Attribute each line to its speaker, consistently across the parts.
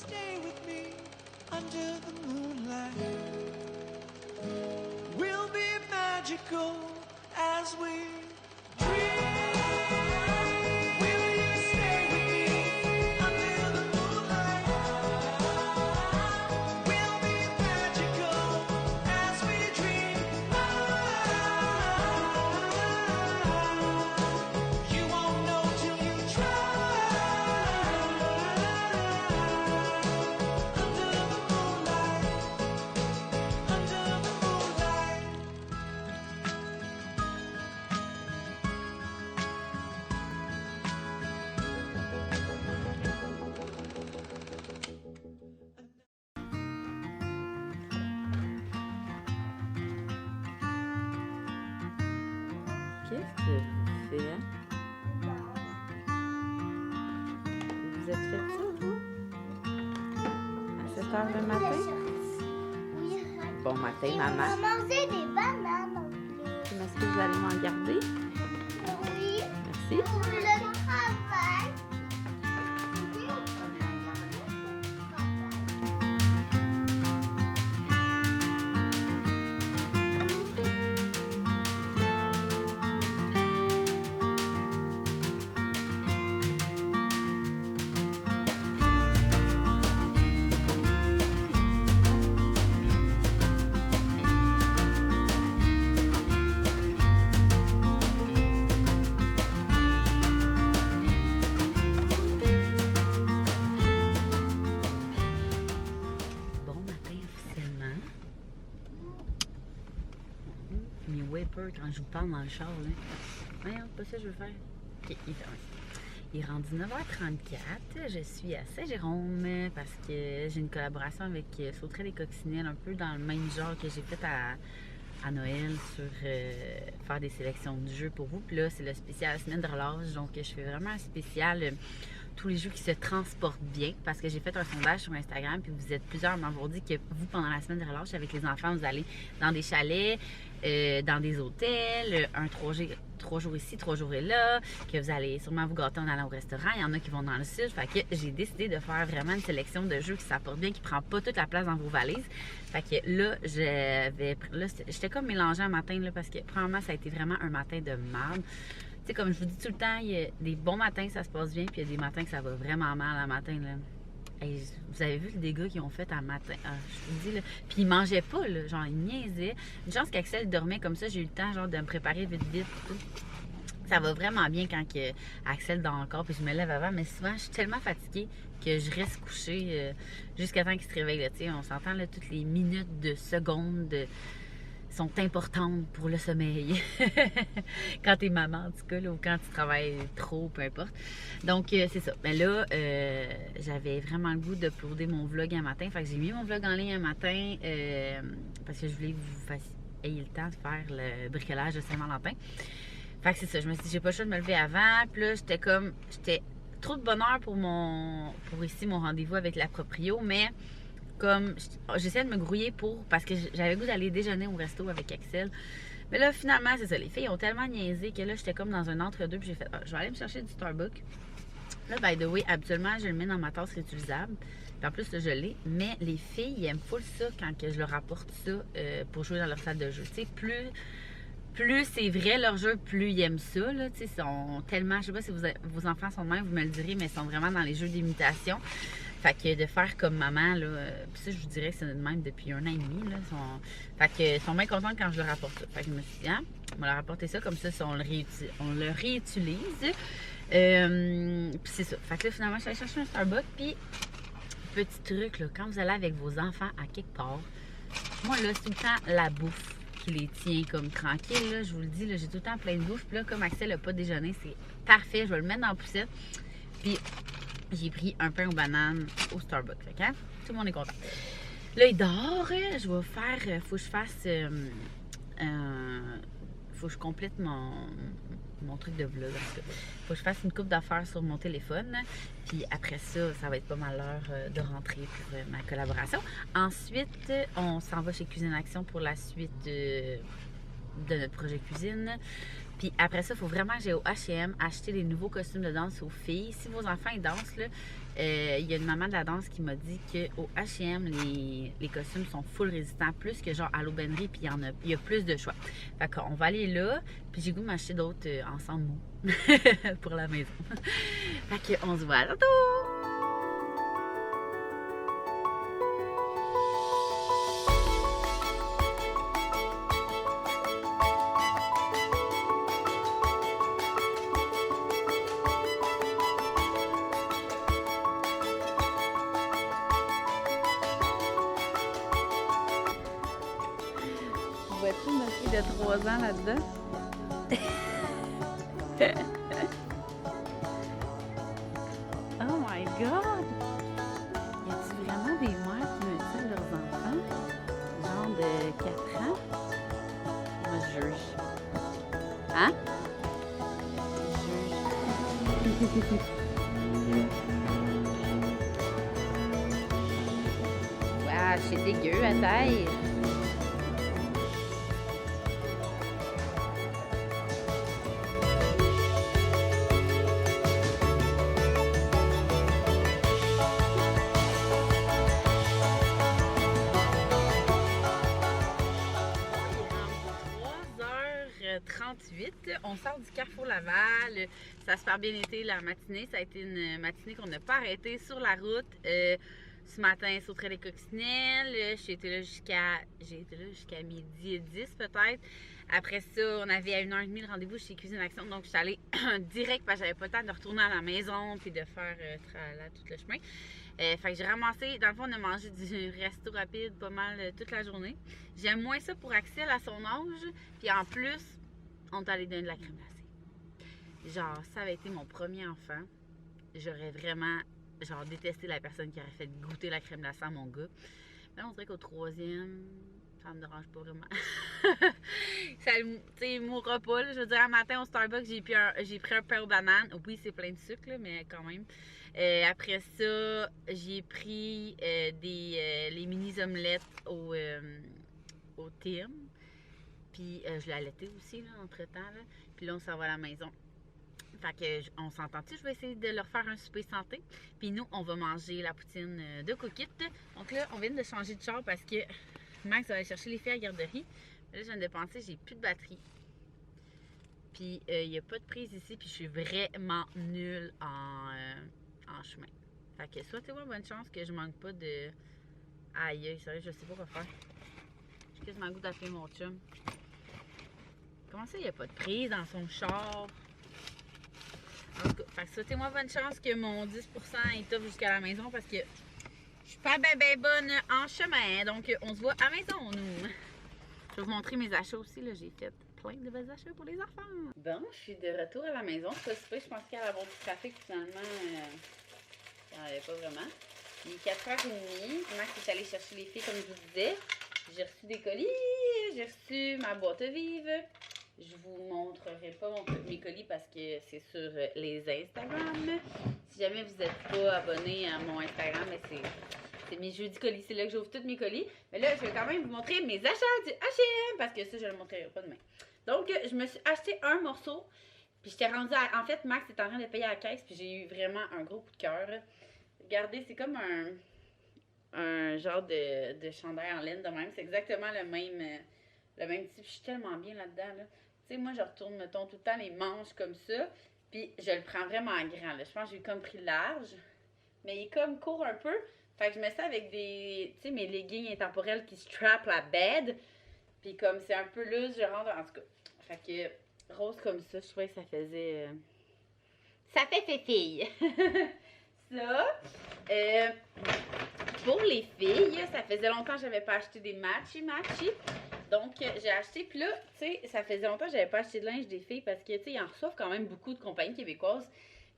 Speaker 1: stay with me under the moonlight? We'll be magical as we dream. Will you stay with me under the moonlight? We'll be magical as we dream. You won't know till you try. Under the moonlight, under the moonlight.
Speaker 2: Qu'est-ce que vous faites? Vous êtes fait ça, vous? À 7 h le matin?
Speaker 3: Oui.
Speaker 2: Bon matin,
Speaker 3: Et on
Speaker 2: maman.
Speaker 3: va manger des bananes en plus.
Speaker 2: Est-ce que vous allez m'en garder?
Speaker 3: Oui.
Speaker 2: Merci.
Speaker 3: Pour le travail.
Speaker 2: Bon matin officiellement. Mes whippers quand je vous parle dans le char, là. Voyons, pas ça que je veux faire. Ok, il est rendu 9h34. Je suis à Saint-Jérôme parce que j'ai une collaboration avec Sauterelles et Coccinelles, un peu dans le même genre que j'ai fait à Noël sur faire des sélections de jeux pour vous. Puis là, c'est le spécial semaine de relâche. Donc, je fais vraiment un spécial tous les jeux qui se transportent bien parce que j'ai fait un sondage sur Instagram puis vous êtes plusieurs à m'avoir dit que vous, pendant la semaine de relâche avec les enfants, vous allez dans des chalets, dans des hôtels, 3 jours ici, 3 jours là, que vous allez sûrement vous gâter en allant au restaurant. Il y en a qui vont dans le sud. Fait que j'ai décidé de faire vraiment une sélection de jeux qui s'apportent bien, qui ne prend pas toute la place dans vos valises. Fait que là, j'étais comme mélangée un matin là, parce que premièrement, ça a été vraiment un matin de merde. Tu sais, comme je vous dis tout le temps, il y a des bons matins que ça se passe bien, puis il y a des matins que ça va vraiment mal à matin, là. Hey, vous avez vu le dégât qu'ils ont fait à matin? Ah, je vous dis, là. Puis ils mangeaient pas, là. Genre, ils niaisaient. Une chance qu'Axel dormait comme ça, j'ai eu le temps, genre, de me préparer vite, vite. Tout. Ça va vraiment bien quand Axel dort encore, puis je me lève avant, mais souvent, je suis tellement fatiguée que je reste couchée jusqu'à temps qu'il se réveille, là. Tu sais, on s'entend, là, toutes les minutes de secondes sont importantes pour le sommeil. Quand t'es maman, en tout cas, là, ou quand tu travailles trop, peu importe. Donc, c'est ça. Mais là, j'avais vraiment le goût d'uploader mon vlog un matin. Fait que j'ai mis mon vlog en ligne un matin parce que je voulais que vous ayez le temps de faire le bricolage de Saint-Valentin. Fait que c'est ça. Je me suis dit, j'ai pas le choix de me lever avant. Puis là, j'étais trop de bonheur pour mon rendez-vous avec la proprio, mais comme j'essayais de me grouiller parce que j'avais le goût d'aller déjeuner au resto avec Axel. Mais là, finalement, c'est ça. Les filles ont tellement niaisé que là, j'étais comme dans un entre-deux. Puis j'ai fait, je vais aller me chercher du Starbucks. Là, by the way, habituellement, je le mets dans ma tasse réutilisable. Puis en plus, là, je l'ai. Mais les filles, ils aiment full ça quand je leur apporte ça pour jouer dans leur salle de jeu. Tu sais, plus c'est vrai leur jeu, plus ils aiment ça. Là, ils sont tellement, je sais pas si vos enfants sont de même, vous me le direz, mais ils sont vraiment dans les jeux d'imitation. Fait que de faire comme maman, là, puis ça, je vous dirais que c'est de même depuis 1 an et demi. Là, fait que ils sont bien contents quand je leur apporte ça. Fait que je me suis dit, on va leur apporter ça, comme ça, on le réutilise. Puis c'est ça. Fait que là, finalement, je suis allée chercher un Starbucks. Puis, petit truc, là, quand vous allez avec vos enfants à quelque part, moi, là, c'est tout le temps la bouffe qui les tient comme tranquille. Là, je vous le dis, là, j'ai tout le temps plein de bouffe. Puis là, comme Axel n'a pas déjeuné, c'est parfait. Je vais le mettre dans la poussette. Puis, j'ai pris un pain aux bananes au Starbucks. Fait que, hein? Tout le monde est content. Là, il dort. Je vais faire... faut que je fasse... faut que je complète mon truc de vlog. Faut que je fasse une coupe d'affaires sur mon téléphone. Puis après ça, ça va être pas mal l'heure de rentrer pour ma collaboration. Ensuite, on s'en va chez Cuisine Action pour la suite de notre projet cuisine. Puis après ça, il faut vraiment que j'aille au H&M acheter des nouveaux costumes de danse aux filles. Si vos enfants ils dansent, là, il y a une maman de la danse qui m'a dit qu'au H&M, les costumes sont full résistants, plus que genre à l'aubainerie, puis il y a plus de choix. Fait qu'on va aller là, puis j'ai goût de m'acheter d'autres ensemble mou pour la maison. Fait qu'on se voit à tantôt! Vois-tu ma fille de 3 ans là-dedans? Oh my god! Y a-t-il vraiment des mères qui mutilent leurs enfants? Genre de 4 ans? Moi, je juge. Hein? Je juge. Waouh, c'est dégueu à taille! On sort du Carrefour Laval. Ça a super bien été la matinée. Ça a été une matinée qu'on n'a pas arrêtée sur la route. Ce matin, sauterait les coccinelles. J'ai été là jusqu'à midi et 10 peut-être. Après ça, on avait à 1h30 le rendez-vous chez Cuisine Action. Donc, je suis allée direct parce que j'avais pas le temps de retourner à la maison puis de faire tout le chemin. Fait que j'ai ramassé, dans le fond, on a mangé du resto rapide pas mal toute la journée. J'aime moins ça pour Axel à son âge. Puis en plus, on est allé donner de la crème glacée. Genre, ça avait été mon premier enfant, j'aurais vraiment, genre, détesté la personne qui aurait fait goûter la crème glacée à mon gars. Là, on dirait qu'au troisième, ça me dérange pas vraiment. Ça, tu sais, il mourra pas, là. Je veux dire, un matin au Starbucks, j'ai pris un pain aux bananes. Oui, c'est plein de sucre, là, mais quand même. Après ça, j'ai pris les mini omelettes au Tim. Puis je l'ai allaité aussi, là, entre-temps, là. Puis là, on s'en va à la maison. Fait que, on s'entend-tu? Je vais essayer de leur faire un souper santé. Puis nous, on va manger la poutine de coquette. Donc là, on vient de changer de char parce que Max va aller chercher les filles à la garderie. Là, je viens de penser, j'ai plus de batterie. Puis il n'y a pas de prise ici. Puis je suis vraiment nulle en chemin. Fait que souhaitez-moi bonne chance que je manque pas de... Aïe, sérieux, je sais pas quoi faire. J'ai quasiment le goût d'appeler mon chum. Comment ça, il n'y a pas de prise dans son char? En tout cas, fait que souhaitez-moi bonne chance que mon 10% est top jusqu'à la maison parce que je suis pas ben bonne en chemin. Donc, on se voit à la maison, nous. Je vais vous montrer mes achats aussi. Là, j'ai fait plein de belles achats pour les enfants. Bon, je suis de retour à la maison. C'est pas super, je pensais qu'il y allait avoir du trafic. Finalement, il n'y en avait pas vraiment. Il est 4h30. Max est allé chercher les filles, comme je vous disais. J'ai reçu des colis. J'ai reçu ma boîte vive. Je vous montrerai pas mes colis parce que c'est sur les Instagram. Si jamais vous n'êtes pas abonné à mon Instagram, c'est mes jeudis colis. C'est là que j'ouvre tous mes colis. Mais là, je vais quand même vous montrer mes achats du H&M parce que ça, je ne le montrerai pas demain. Donc, je me suis acheté un morceau. Puis, j'étais rendue à... En fait, Max est en train de payer à la caisse. Puis, j'ai eu vraiment un gros coup de cœur. Regardez, c'est comme un genre de chandail en laine de même. C'est exactement le même type. Je suis tellement bien là-dedans, là. Tu sais, moi, je retourne, mettons, tout le temps les manches comme ça. Puis, je le prends vraiment grand, là. Je pense que j'ai comme pris large. Mais il est comme court un peu. Fait que je mets ça avec des, tu sais, mes leggings intemporels qui strap la bed. Puis, comme c'est un peu loose, je rentre, en tout cas. Fait que, rose comme ça, je trouvais que ça faisait... Ça fait fille. Ça. Pour les filles, ça faisait longtemps que j'avais pas acheté des matchy. Donc, j'ai acheté. Puis là, tu sais, ça faisait longtemps que j'avais pas acheté de linge des filles parce que, tu sais, ils en reçoivent quand même beaucoup de compagnies québécoises.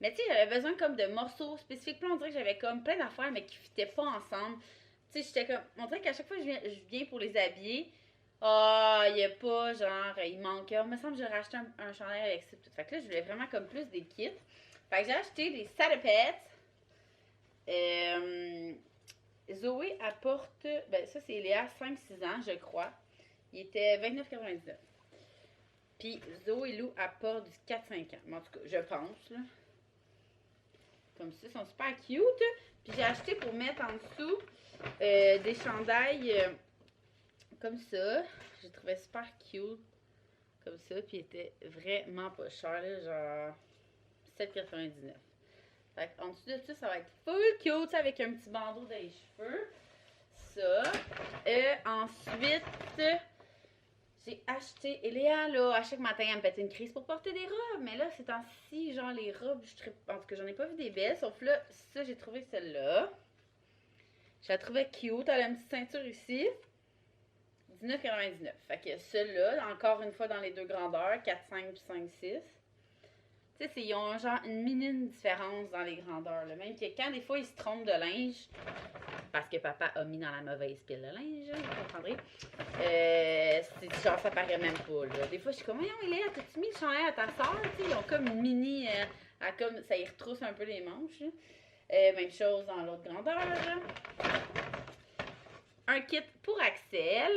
Speaker 2: Mais, tu sais, j'avais besoin comme de morceaux spécifiques. Puis on dirait que j'avais comme plein d'affaires, mais qui fitaient pas ensemble. Tu sais, j'étais comme. On dirait qu'à chaque fois que je viens pour les habiller, il y a pas, genre, il manque. Il me semble que j'aurais acheté un chandail avec ça. Tout. Fait que là, je voulais vraiment comme plus des kits. Fait que j'ai acheté des salopettes. Zoé apporte, ben ça c'est Léa, 5-6 ans, je crois. Il était 29,99. Puis Zoé et Lou apportent du 4-5 ans. Mais en tout cas, je pense, là. Comme ça, ils sont super cute. Puis j'ai acheté pour mettre en dessous des chandails comme ça. J'ai trouvé super cute. Comme ça. Puis il était vraiment pas cher, là, genre 7,99. Fait en dessous de ça, ça va être full cute avec un petit bandeau dans les cheveux. Ça. Ensuite, j'ai acheté. Et Léa, là, à chaque matin, elle me pète une crise pour porter des robes. Mais là, ces temps-ci, genre les robes, en tout cas, j'en ai pas vu des belles. Sauf là, ça, j'ai trouvé celle-là. Je la trouvais cute. Elle a une petite ceinture ici. 19,99. Fait que celle-là, encore une fois dans les deux grandeurs, 4, 5 puis 5, 6. Tu sais, ils ont genre une minime différence dans les grandeurs. Là. Même que quand des fois ils se trompent de linge, parce que papa a mis dans la mauvaise pile de linge, vous comprendrez. C'est genre ça paraît même pas. Là. Des fois je suis comme, voyons, Léa, t'as-tu mis le chandail à ta soeur? Ils ont comme une mini, comme ça y retrousse un peu les manches. Même chose dans l'autre grandeur. Là. Un kit pour Axel.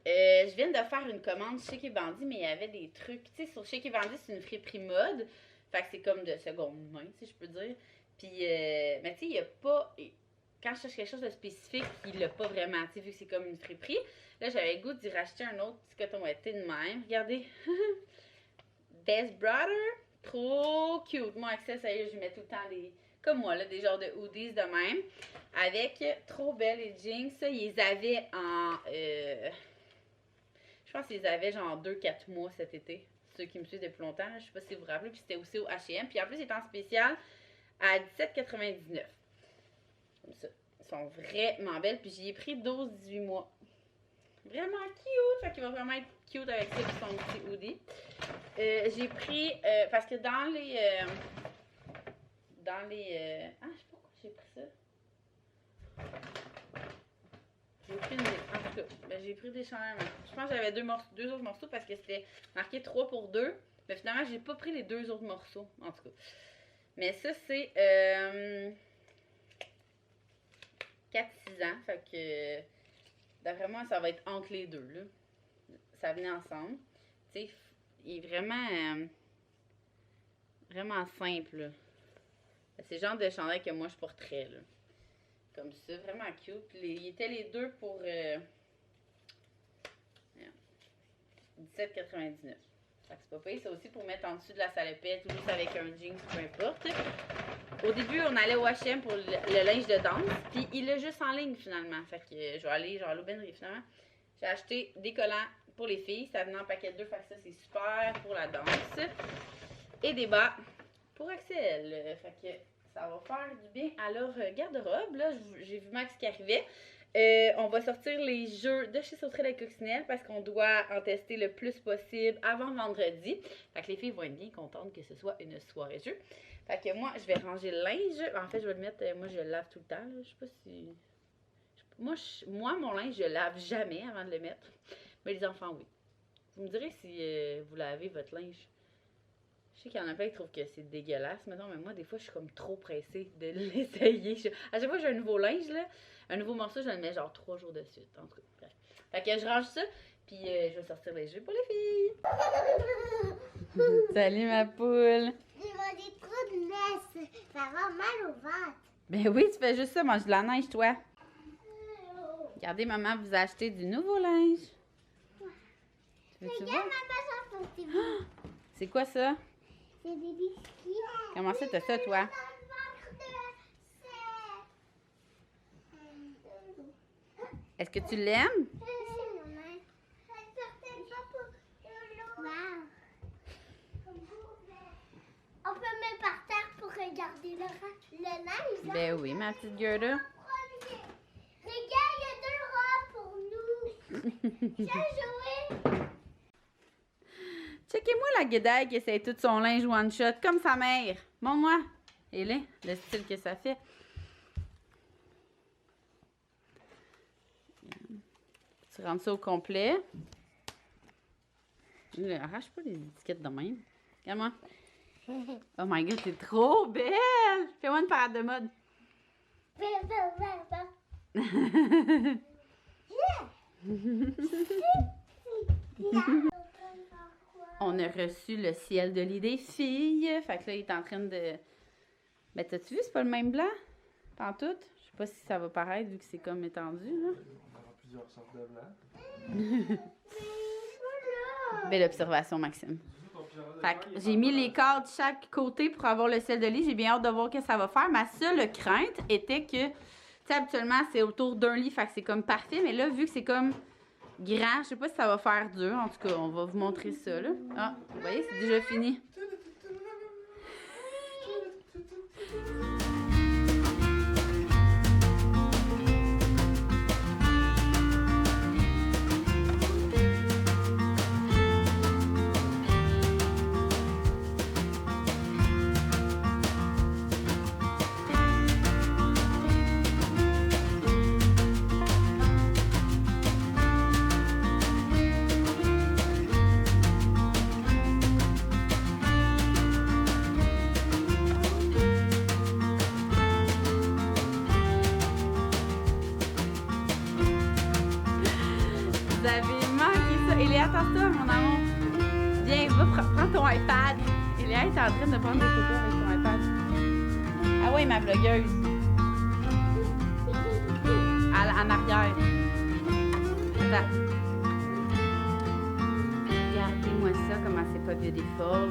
Speaker 2: Je viens de faire une commande chez Chez Bandit, mais il y avait des trucs. Tu sais, sur Chez Bandit, c'est une friperie mode. Fait que c'est comme de seconde main, si je peux dire. Puis, mais tu sais, il n'y a pas. Quand je cherche quelque chose de spécifique, il l'a pas vraiment. Tu sais, vu que c'est comme une friperie. Là, j'avais le goût d'y racheter un autre petit coton ouaté de même. Regardez. Best Brother. Trop cute. Moi, Axel, sérieux, je mets tout le temps des. Comme moi, là, des genres de hoodies de même. Avec trop belles les jeans. Ça, ils les avaient en. Je pense qu'ils les avaient genre 2-4 mois cet été. Ceux qui me suivent depuis longtemps. Je sais pas si vous vous rappelez. Puis c'était aussi au H&M. Puis en plus, il est en spécial à 17,99. Comme ça. Ils sont vraiment belles. Puis j'y ai pris 12-18 mois. Vraiment cute. Fait qu'il va vraiment être cute avec ça puis son petit hoodie. J'ai pris. Parce que dans les. Ah, je sais pas pourquoi j'ai pris ça. J'ai pris en tout cas, ben, j'ai pris des chandails. Je pense que j'avais deux autres morceaux parce que c'était marqué 3 pour 2. Mais finalement, j'ai pas pris les 2 autres morceaux. En tout cas. Mais ça, c'est 4-6 ans. Fait que d'après moi, ça va être entre les deux. Là. Ça venait ensemble. Tu sais, il est vraiment, vraiment simple. Là. C'est le genre de chandail que moi je porterais. Là. Comme ça, vraiment cute. Puis ils étaient les deux pour 17,99. C'est pas payé. C'est aussi pour mettre en dessous de la salopette ou juste avec un jeans, peu importe. Au début, on allait au H&M pour le linge de danse. Puis il l'a juste en ligne finalement. Fait que je vais aller genre à l'Aubainerie finalement. J'ai acheté des collants pour les filles. Ça venait en paquet de 2. Fait que ça, c'est super pour la danse. Et des bas pour Axel. Fait que ça va faire du bien à leur garde-robe. Là, j'ai vu Max qui arrivait. On va sortir les jeux de chez Sauterelle et Coccinelle parce qu'on doit en tester le plus possible avant vendredi. Fait que les filles vont être bien contentes que ce soit une soirée jeu. Fait que moi, je vais ranger le linge. En fait, je vais le mettre. Moi, je le lave tout le temps. Là. Je sais pas si. Moi, mon linge, je le lave jamais avant de le mettre. Mais les enfants, oui. Vous me direz si vous lavez votre linge. Je sais qu'il y en a plein qui trouvent que c'est dégueulasse, mais moi, des fois, je suis comme trop pressée de l'essayer. À chaque fois que j'ai un nouveau linge, là, un nouveau morceau, je le mets genre 3 jours de suite. En tout cas, bref. Fait que je range ça, puis je vais sortir les jeux pour les filles. Salut, ma poule.
Speaker 3: J'ai mangé trop de laisse. Ça va mal au ventre.
Speaker 2: Ben oui, tu fais juste ça, mange de la neige, toi. Regardez, maman vous a acheté du nouveau linge. Tu veux-tu voir?
Speaker 3: Regarde ma passion pour tes bouts.
Speaker 2: C'est quoi ça?
Speaker 3: C'est des biscuits.
Speaker 2: Comment ça, t'as ça, toi? Est-ce que tu l'aimes?
Speaker 3: On peut mettre par terre pour regarder le neige. Hein?
Speaker 2: Ben oui, ma petite Gerda.
Speaker 3: Regarde, il y a 2 robes pour nous. J'ai joué.
Speaker 2: Checkez-moi la guédaille qui essaie tout son linge one shot, comme sa mère. Montre-moi. Et là, le style que ça fait. Tu rentres ça au complet. Arrache pas les étiquettes de même. Regarde-moi. Oh my god, t'es trop belle! Fais-moi une parade de mode. On a reçu le ciel de lit des filles. Fait que là, il est en train de... Ben, t'as-tu vu, c'est pas le même blanc? Pantoute? Je sais pas si ça va paraître vu que c'est comme étendu, là.
Speaker 4: On aura plusieurs sortes de blancs.
Speaker 2: Belle observation, Maxime. Fait que j'ai mis les cadres de chaque côté pour avoir le ciel de lit. J'ai bien hâte de voir ce que ça va faire. Ma seule crainte était que, tu sais, habituellement, c'est autour d'un lit, fait que c'est comme parfait. Mais là, vu que c'est comme grand, je sais pas si ça va faire dur. En tout cas, on va vous montrer ça, là. Ah, vous voyez, c'est déjà fini. Vous avez manqué ça. Eléa, attends-toi, mon amour. Viens, va, prends ton iPad. Eléa est en train de prendre des photos avec son iPad. Ah ouais, ma vlogueuse. En arrière. Attends. Regardez-moi ça, comment c'est pas beautiful.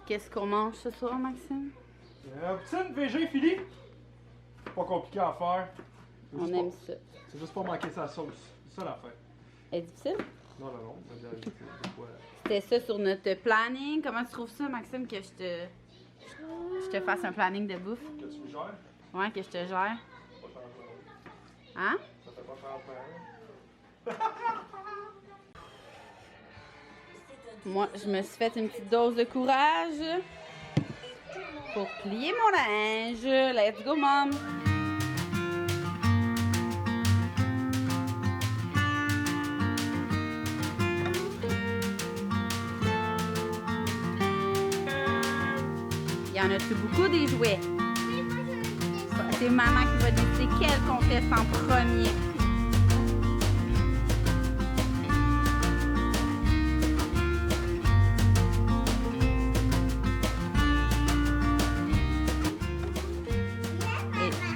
Speaker 2: Qu'est-ce qu'on mange ce soir, Maxime?
Speaker 4: Poutine, VG, Philly. Pas compliqué à faire. C'est
Speaker 2: On
Speaker 4: juste
Speaker 2: aime
Speaker 4: pas-
Speaker 2: ça.
Speaker 4: C'est juste pas manquer sa sauce. C'est ça l'affaire.
Speaker 2: Elle est difficile?
Speaker 4: Non, non, non. Mais des fois,
Speaker 2: C'était ça sur notre planning. Comment tu trouves ça, Maxime, que je te fasse un planning de bouffe?
Speaker 4: que tu me gères,
Speaker 2: Ouais, que je te gère.
Speaker 4: pas faire peur.
Speaker 2: Hein?
Speaker 4: Ça fait pas faire peur.
Speaker 2: Moi, je me suis fait une petite dose de courage pour plier mon linge. Let's go, mom! Y en a-tu beaucoup des jouets? C'est maman qui va décider quel qu'on teste en premier.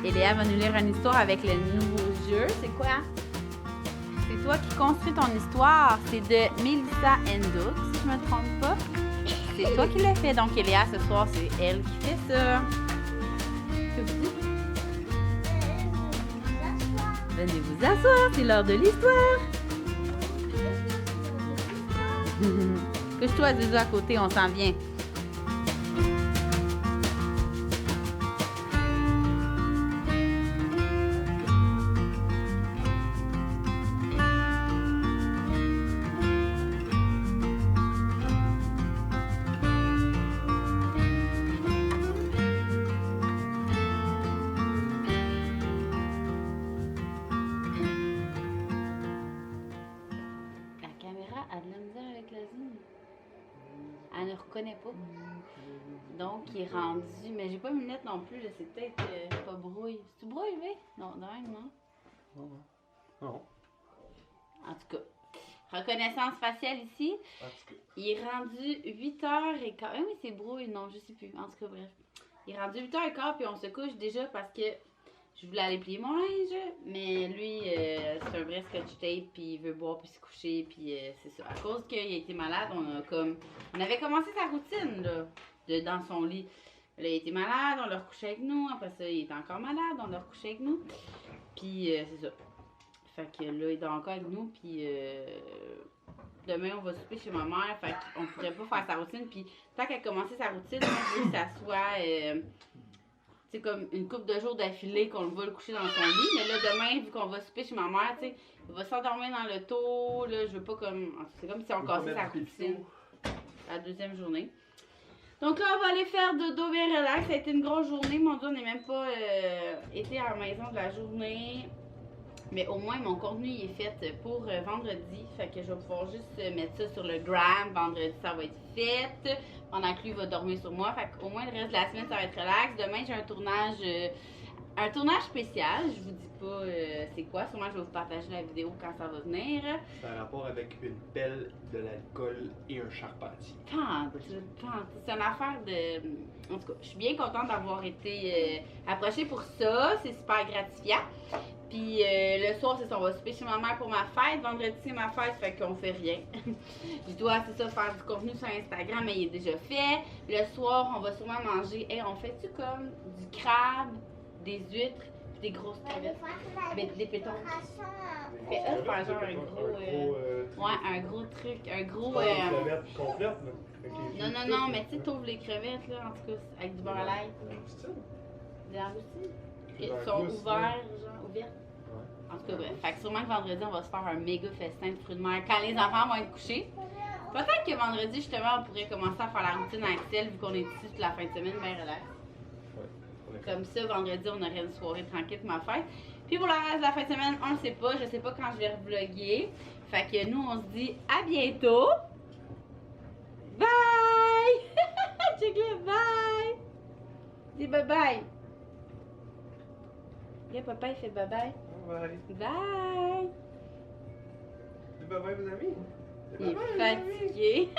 Speaker 2: Et Léa va nous lire une histoire avec le nouveau jeu. C'est quoi? C'est toi qui construis ton histoire. C'est de Melissa Endoux, si je me trompe pas. C'est toi qui l'as fait. Donc, Léa, ce soir, c'est elle qui fait ça. Que vous dites? Venez vous asseoir, c'est l'heure de l'histoire. Couche-toi, Zizou, à côté, on s'en vient. La caméra a de la misère avec la zoom. Elle ne reconnaît pas. Donc, il est rendu. Mais j'ai pas mes lunettes non plus, là, c'est peut-être pas brouille. C'est-tu brouille, oui? Non, de même, non?
Speaker 4: Non, non. Non.
Speaker 2: En tout cas, reconnaissance faciale ici.
Speaker 4: En tout cas.
Speaker 2: Il est rendu 8h15. Ah oui, c'est brouille, non, je sais plus. En tout cas, bref. Il est rendu 8h15 puis on se couche déjà parce que je voulais aller plier mon linge. Mais lui, c'est un vrai scotch tape puis il veut boire puis se coucher puis c'est ça. À cause qu'il a été malade, on avait commencé sa routine là, dans son lit. Là, il était malade, on l'a recouché avec nous. Après ça, il était encore malade, on l'a recouché avec nous. Puis c'est ça. Fait que là, il dort encore avec nous, puis demain, on va souper chez ma mère, fait qu'on pourrait pas faire sa routine, puis tant qu'elle a commencé sa routine, moi, je veux que ça soit, tu sais, comme une couple de jours d'affilée qu'on va le coucher dans son lit, mais là, demain, vu qu'on va souper chez ma mère, tu sais, il va s'endormir dans le taux, là, je veux pas comme, c'est comme si on cassait sa routine la deuxième journée. Donc là, on va aller faire dodo bien relax, ça a été une grosse journée, mon Dieu, on n'est même pas été à la maison de la journée. Mais au moins, mon contenu il est fait pour vendredi. Fait que je vais pouvoir juste mettre ça sur le gram. Vendredi, ça va être fait. Pendant que lui va dormir sur moi. Fait qu'au moins, le reste de la semaine, ça va être relax. Demain, j'ai un tournage un tournage spécial, je vous dis pas c'est quoi, sûrement je vais vous partager la vidéo quand ça va venir.
Speaker 5: C'est un rapport avec une pelle, de l'alcool et un charpentier.
Speaker 2: C'est une affaire de... En tout cas, je suis bien contente d'avoir été approchée pour ça, c'est super gratifiant. Puis le soir, c'est ça, on va souper chez ma mère pour ma fête. Vendredi, c'est ma fête, fait qu'on fait rien. Je dois, c'est ça, faire du contenu sur Instagram, mais il est déjà fait. Le soir, on va sûrement manger, on fait-tu comme du crabe, des huîtres, puis des grosses crevettes? Des pétons. Fait faire genre un gros... ouais, un gros truc, un gros...
Speaker 5: crevette complète, là.
Speaker 2: Non, mais tu sais, t'ouvres les crevettes, là, en tout cas, avec du beurre à l'ail. Des langoustines. Ils sont ouverts, genre, ouvertes. En tout cas, bref. Fait que sûrement que vendredi, on va se faire un méga festin de fruits de mer quand les enfants vont être couchés. Peut-être que vendredi, justement, on pourrait commencer à faire la routine avec Axel, vu qu'on est ici toute la fin de semaine, bien relax. Comme ça, vendredi, on aurait une soirée tranquille pour ma fête. Puis pour le reste de la fin de semaine, on le sait pas. Je sais pas quand je vais revlogger. Fait que nous, on se dit à bientôt. Bye! Check le bye! Dis bye bye! Yeah, papa, il fait bye bye.
Speaker 5: Bye.
Speaker 2: Bye!
Speaker 5: Dis bye bye, mes amis.
Speaker 2: Il est fatigué.